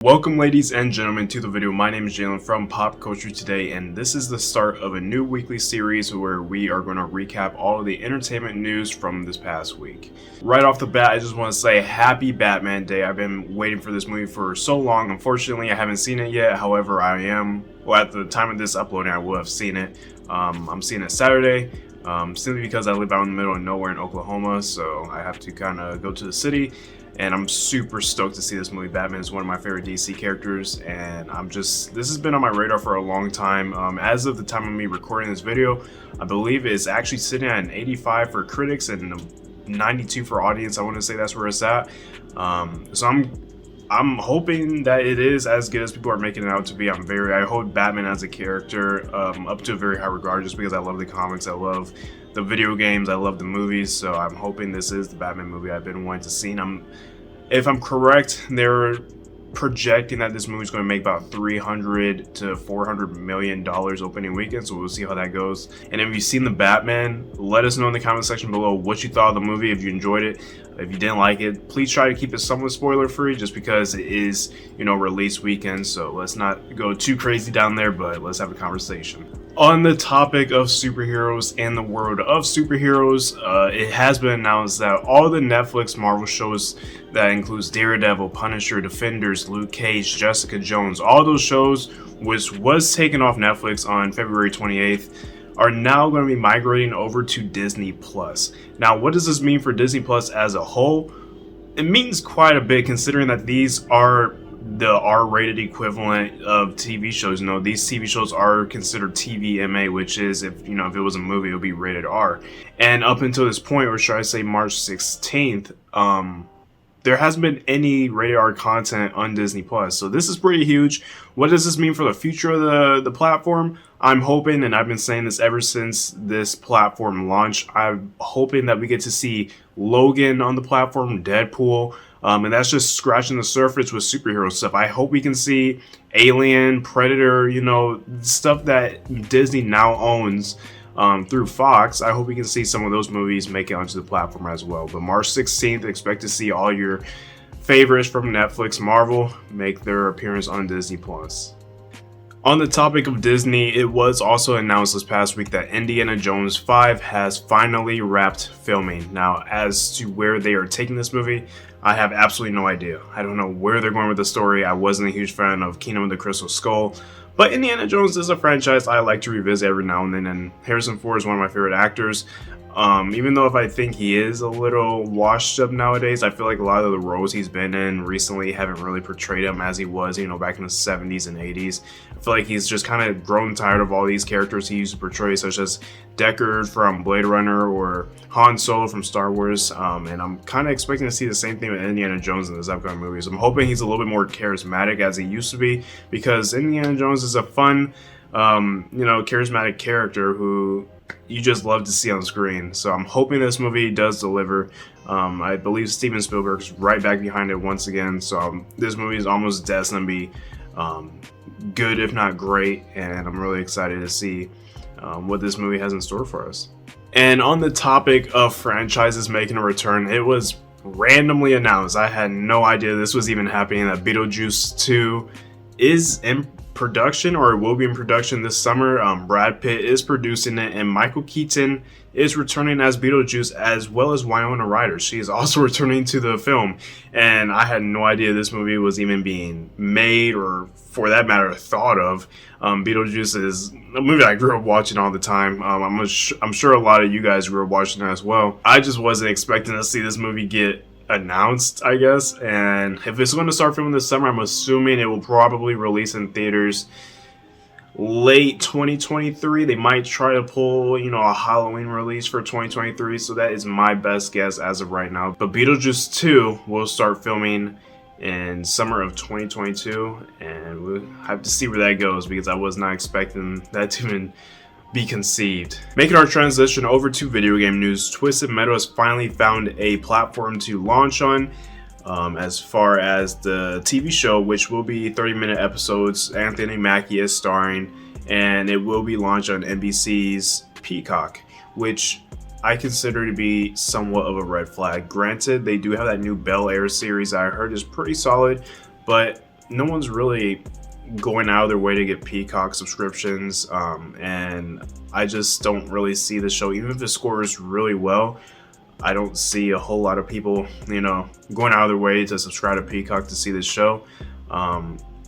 Welcome ladies and gentlemen to the video. My name is Jalen from Pop Culture Today, and this is the start of a new weekly series where we are going to recap all of the entertainment news from this past week. Right off the bat, I just want to say happy Batman Day. I've been waiting for this movie for so long. Unfortunately, I haven't seen it yet. However, at the time of this uploading, I will have seen it. I'm seeing it Saturday. Simply because I live out in the middle of nowhere in Oklahoma, so I have to kind of go to the city. And I'm super stoked to see this movie. Batman is one of my favorite DC characters, and this has been on my radar for a long time. As of the time of me recording this video, I believe it's actually sitting at an 85 for critics and a 92 for audience. I want to say that's where it's at. So I'm hoping that it is as good as people are making it out to be. I hold Batman as a character up to a very high regard, just because I love the comics, I love the video games, I love the movies. So I'm hoping this is the Batman movie I've been wanting to see. If I'm correct, they're projecting that this movie is going to make about $300 to $400 million opening weekend, so we'll see how that goes. And if you've seen the Batman, let us know in the comment section below what you thought of the movie, if you enjoyed it. If you didn't like it, please try to keep it somewhat spoiler free, just because it is, release weekend, so let's not go too crazy down there, but let's have a conversation. On the topic of superheroes and the world of superheroes, it has been announced that all the Netflix Marvel shows, that includes Daredevil, Punisher, Defenders, Luke Cage, Jessica Jones, all those shows, which was taken off Netflix on February 28th, are now going to be migrating over to Disney Plus. Now, what does this mean for Disney Plus as a whole? It means quite a bit, considering that these are the R-rated equivalent of TV shows. These TV shows are considered TVMA, which is, if it was a movie, it would be rated R. And up until this point, or should I say March 16th, there hasn't been any rated R content on Disney Plus. So this is pretty huge. What does this mean for the future of the platform? I'm hoping, and I've been saying this ever since this platform launched, I'm hoping that we get to see Logan on the platform, Deadpool, and that's just scratching the surface with superhero stuff. I hope we can see Alien, Predator, stuff that Disney now owns through Fox. I hope we can see some of those movies make it onto the platform as well. But March 16th, expect to see all your favorites from Netflix Marvel make their appearance on Disney Plus. On the topic of Disney, it was also announced this past week that Indiana Jones 5 has finally wrapped filming. Now, as to where they are taking this movie, I have absolutely no idea. I don't know where they're going with the story. I wasn't a huge fan of Kingdom of the Crystal Skull, but Indiana Jones is a franchise I like to revisit every now and then, and Harrison Ford is one of my favorite actors. Even though if I think he is a little washed up nowadays, I feel like a lot of the roles he's been in recently haven't really portrayed him as he was, back in the 70s and 80s. I feel like he's just kind of grown tired of all these characters he used to portray, such as Deckard from Blade Runner or Han Solo from Star Wars. And I'm kind of expecting to see the same thing with Indiana Jones in this upcoming movies. I'm hoping he's a little bit more charismatic as he used to be, because Indiana Jones is a fun, charismatic character who you just love to see on screen. So I'm hoping this movie does deliver. I believe Steven Spielberg's right back behind it once again, so this movie is almost destined to be good, if not great, and I'm really excited to see what this movie has in store for us. And on the topic of franchises making a return, it was randomly announced, I had no idea this was even happening, that Beetlejuice 2 is in production, or it will be in production this summer. Brad Pitt is producing it, and Michael Keaton is returning as Beetlejuice, as well as Winona Ryder. She is also returning to the film, and I had no idea this movie was even being made, or for that matter thought of. Beetlejuice is a movie I grew up watching all the time. I'm sure a lot of you guys grew up watching it as well. I just wasn't expecting to see this movie get announced, I guess. And if it's going to start filming this summer, I'm assuming it will probably release in theaters late 2023. They might try to pull, a Halloween release for 2023. So that is my best guess as of right now. But Beetlejuice 2 will start filming in summer of 2022, and we'll have to see where that goes, because I was not expecting that to even be conceived. Making our transition over to video game news, Twisted Metal has finally found a platform to launch on. As far as the TV show, which will be 30-minute episodes, Anthony Mackie is starring, and it will be launched on NBC's Peacock, which I consider to be somewhat of a red flag. Granted, they do have that new Bel Air series that I heard is pretty solid, but no one's really going out of their way to get Peacock subscriptions, and I just don't really see the show. Even if it scores really well, I don't see a whole lot of people, going out of their way to subscribe to Peacock to see this show.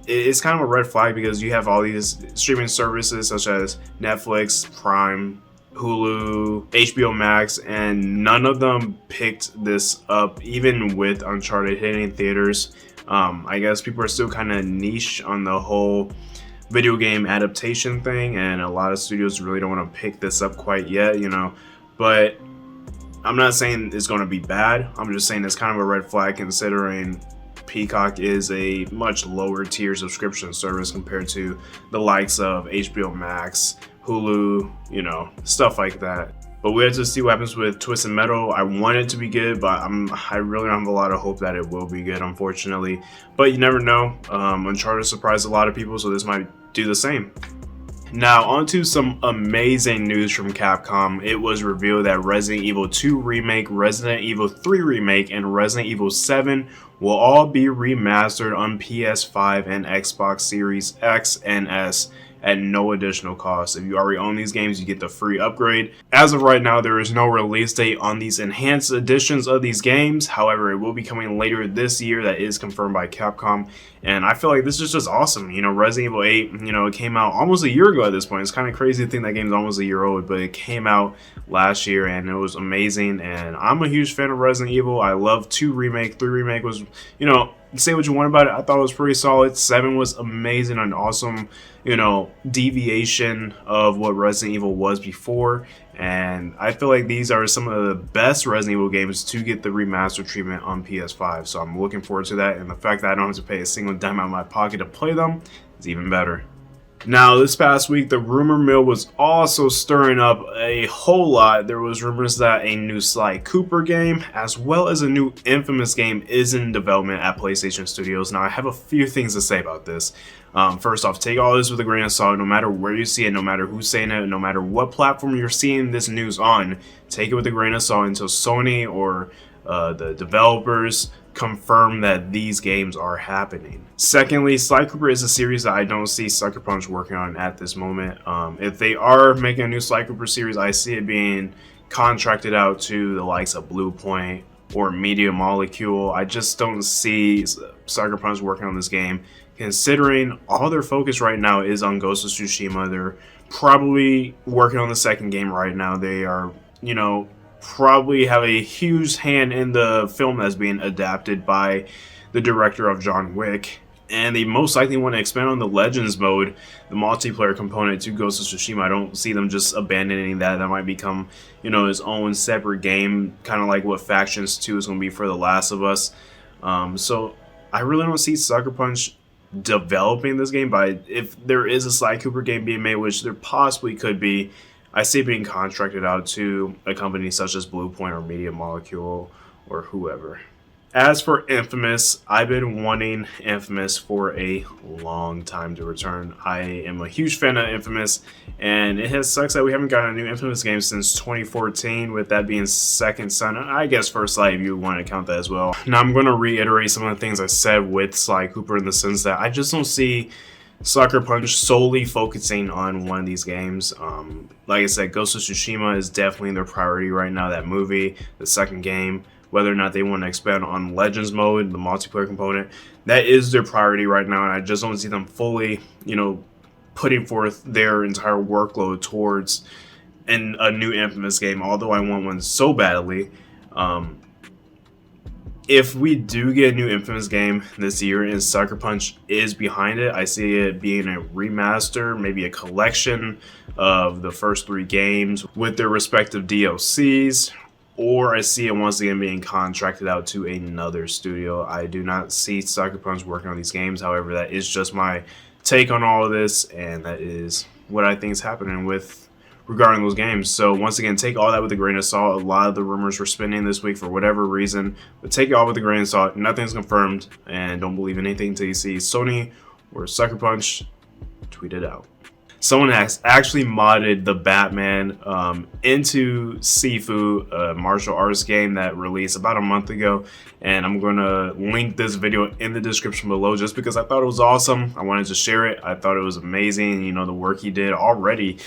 It's kind of a red flag because you have all these streaming services such as Netflix, Prime, Hulu, HBO Max, and none of them picked this up, even with Uncharted hitting theaters. I guess people are still kind of niche on the whole video game adaptation thing, and a lot of studios really don't want to pick this up quite yet, But I'm not saying it's going to be bad. I'm just saying it's kind of a red flag considering Peacock is a much lower tier subscription service compared to the likes of HBO Max, Hulu, stuff like that. But we have to see what happens with Twisted Metal. I want it to be good, but I really don't have a lot of hope that it will be good, unfortunately. But you never know. Uncharted surprised a lot of people, so this might do the same. Now, on to some amazing news from Capcom. It was revealed that Resident Evil 2 Remake, Resident Evil 3 Remake, and Resident Evil 7 will all be remastered on PS5 and Xbox Series X and S at no additional cost. If you already own these games, you get the free upgrade. As of right now, there is no release date on these enhanced editions of these games. However, it will be coming later this year. That is confirmed by Capcom. And I feel like this is just awesome. Resident Evil 8, it came out almost a year ago at this point. It's kind of crazy to think that game's almost a year old, but it came out last year and it was amazing. And I'm a huge fan of Resident Evil. I love 2 Remake, 3 Remake was, say what you want about it. I thought it was pretty solid. 7 was amazing and awesome, deviation of what Resident Evil was before. And I feel like these are some of the best Resident Evil games to get the remastered treatment on PS5. So I'm looking forward to that. And the fact that I don't have to pay a single dime out of my pocket to play them is even better. Now, this past week, the rumor mill was also stirring up a whole lot. There was rumors that a new Sly Cooper game, as well as a new Infamous game, is in development at PlayStation Studios. Now, I have a few things to say about this. First off, take all this with a grain of salt. No matter where you see it, no matter who's saying it, no matter what platform you're seeing this news on, take it with a grain of salt until Sony or the developers confirm that these games are happening. Secondly, Sly Cooper is a series that I don't see Sucker Punch working on at this moment. If they are making a new Sly Cooper series, I see it being contracted out to the likes of Blue Point or Media Molecule. I just don't see Sucker Punch working on this game, considering all their focus right now is on Ghost of Tsushima. They're probably working on the second game right now. They are, probably have a huge hand in the film that's being adapted by the director of John Wick. And they most likely want to expand on the Legends mode, the multiplayer component to Ghost of Tsushima. I don't see them just abandoning that. That might become, its own separate game, kind of like what Factions 2 is going to be for The Last of Us. So I really don't see Sucker Punch developing this game, but if there is a Sly Cooper game being made, which there possibly could be, I see it being contracted out to a company such as Blue Point or Media Molecule or whoever. As for Infamous, I've been wanting Infamous for a long time to return. I am a huge fan of Infamous, and it sucks that we haven't gotten a new Infamous game since 2014, with that being Second Son. I guess First Light, if you want to count that as well. Now, I'm going to reiterate some of the things I said with Sly Cooper in the sense that I just don't see Sucker Punch solely focusing on one of these games. Like I said, Ghost of Tsushima is definitely their priority right now, that movie, the second game. Whether or not they want to expand on Legends mode, the multiplayer component, that is their priority right now, and I just don't see them fully, putting forth their entire workload towards a new Infamous game, although I want one so badly. If we do get a new Infamous game this year and Sucker Punch is behind it, I see it being a remaster, maybe a collection of the first 3 games with their respective DLCs, or I see it once again being contracted out to another studio. I do not see Sucker Punch working on these games. However, that is just my take on all of this, and that is what I think is happening regarding those games. So once again, take all that with a grain of salt. A lot of the rumors were spinning this week for whatever reason, but take it all with a grain of salt. Nothing's confirmed, and don't believe anything until you see Sony or Sucker Punch tweet it out. someone has actually modded the Batman into Sifu, a martial arts game that released about a month ago. And I'm going to link this video in the description below just because I thought it was awesome. I wanted to share it. I thought it was amazing, you know, the work he did already,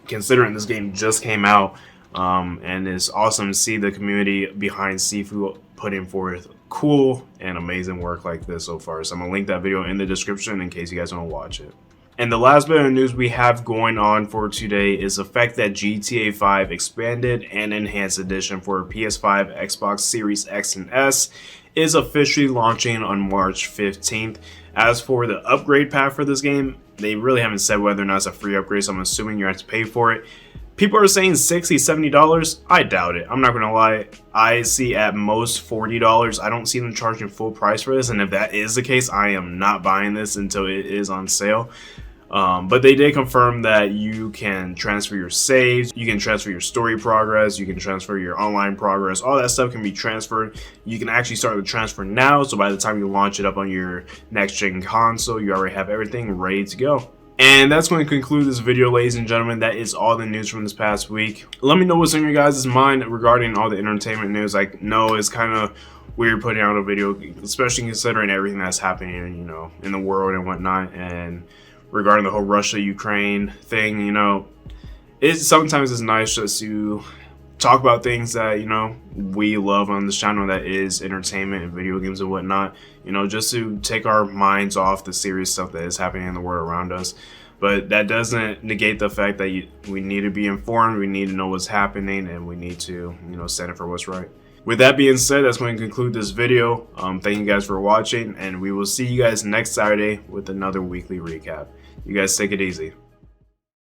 considering this game just came out. And it's awesome to see the community behind Sifu putting forth cool and amazing work like this so far. So I'm going to link that video in the description in case you guys want to watch it. And the last bit of news we have going on for today is the fact that GTA 5 Expanded and Enhanced Edition for PS5, Xbox Series X and S is officially launching on March 15th. As for the upgrade path for this game, they really haven't said whether or not it's a free upgrade, so I'm assuming you have to pay for it. People are saying $60, $70. I doubt it. I'm not going to lie. I see at most $40. I don't see them charging full price for this, and if that is the case, I am not buying this until it is on sale. But they did confirm that you can transfer your saves, you can transfer your story progress, you can transfer your online progress, all that stuff can be transferred. You can actually start the transfer now, so by the time you launch it up on your next gen console, you already have everything ready to go. And that's going to conclude this video, ladies and gentlemen. That is all the news from this past week. Let me know what's on your guys' mind regarding all the entertainment news. I know it's kind of weird putting out a video, especially considering everything that's happening, you know, in the world and whatnot. And regarding the whole Russia-Ukraine thing, you know, sometimes it's nice just to talk about things that, you know, we love on this channel, that is entertainment and video games and whatnot, you know, just to take our minds off the serious stuff that is happening in the world around us. But that doesn't negate the fact that we need to be informed, we need to know what's happening, and we need to, you know, stand up for what's right. With that being said, that's going to conclude this video. Thank you guys for watching, and we will see you guys next Saturday with another weekly recap. You guys take it easy.